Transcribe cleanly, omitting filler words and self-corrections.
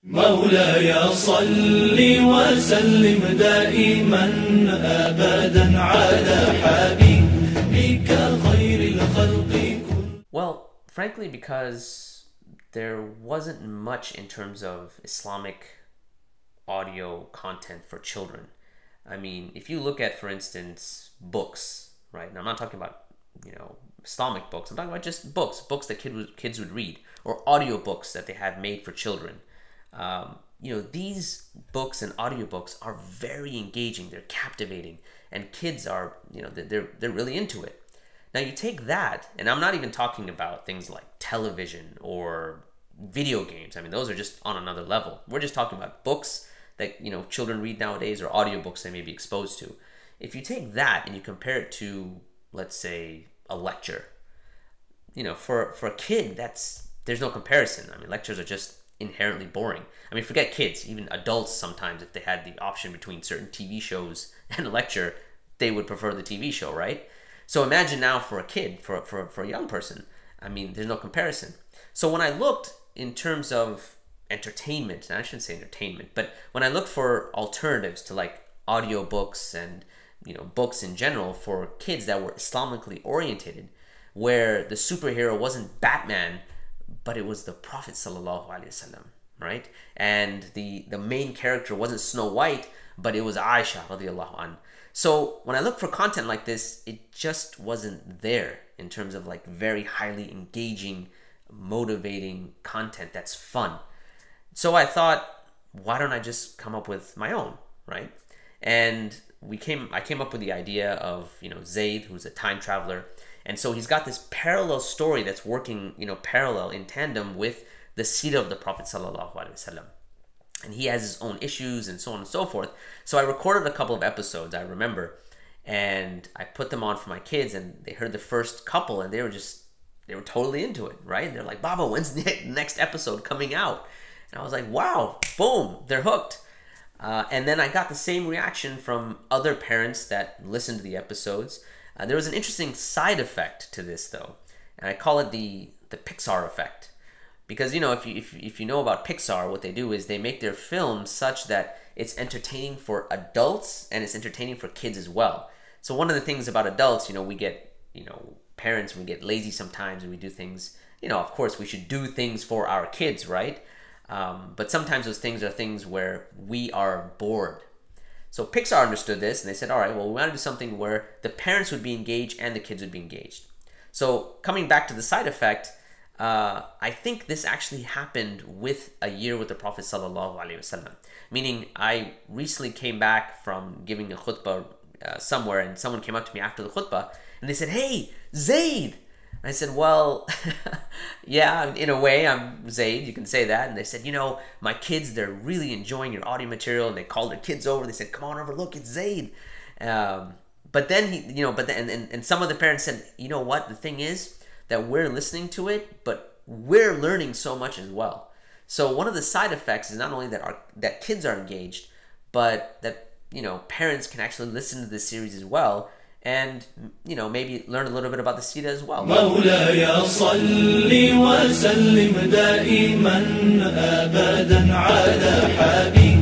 مولاي صل وسلم دائما أبدا على حبيبك خير الخلق كل. Well, frankly, because there wasn't much in terms of Islamic audio content for children. I mean, if you look at, for instance, books, right? Now, I'm not talking about, Islamic books. I'm talking about just books that kids would read, or audiobooks that they have made for children. These books and audiobooks are very engaging. They're captivating, and kids are, they're really into it. Now you take that, and I'm not even talking about things like television or video games. I mean, those are just on another level. We're just talking about books that, children read nowadays, or audiobooks they may be exposed to. If you take that and you compare it to, let's say, a lecture, for a kid, there's no comparison. I mean, lectures are just inherently boring. I mean, forget kids, even adults sometimes, if they had the option between certain TV shows and a lecture, they would prefer the TV show, right? So imagine now for a kid, for a young person, I mean, there's no comparison. So when I looked in terms of entertainment, and I shouldn't say entertainment, but when I looked for alternatives to like audiobooks and books in general for kids that were Islamically oriented, where the superhero wasn't Batman, but it was the Prophet sallallahu alaihi wasallam, right? And the main character wasn't Snow White, but it was Aisha radiallahu anha. So when I look for content like this, it just wasn't there in terms of like very highly engaging, motivating content that's fun. So I thought, why don't I just come up with my own, right? And I came up with the idea of, Zayd, who's a time traveler. And so he's got this parallel story that's working, parallel in tandem with the seerah of the Prophet sallallahu alaihi wasallam. And he has his own issues and so on and so forth. So I recorded a couple of episodes, I remember, and I put them on for my kids, and they heard the first couple, and they were totally into it, right? They're like, Baba, when's the next episode coming out? And I was like, wow, boom, they're hooked. And then I got the same reaction from other parents that listened to the episodes. There was an interesting side effect to this, though, and I call it the Pixar effect. Because, if you know about Pixar, what they do is they make their films such that it's entertaining for adults and it's entertaining for kids as well. So one of the things about adults, we get, parents, we get lazy sometimes and we do things, of course we should do things for our kids, right? But sometimes those things are things where we are bored. So Pixar understood this, and they said, all right, well, we want to do something where the parents would be engaged and the kids would be engaged. So coming back to the side effect, I think this actually happened with a year with the Prophet sallallahu alaihi wasallam. Meaning, I recently came back from giving a khutbah somewhere, and someone came up to me after the khutbah, and they said, hey, Zayd! I said, well, yeah, in a way, I'm Zayd, you can say that. And they said, my kids, they're really enjoying your audio material. And they called their kids over. They said, come on over, look, it's Zayd. But then, and some of the parents said, you know what? The thing is that we're listening to it, but we're learning so much as well. So one of the side effects is not only that kids are engaged, but that, parents can actually listen to this series as well. And, maybe learn a little bit about the seerah as well. مولاي صل وسلم دائما أبدا على حبيبك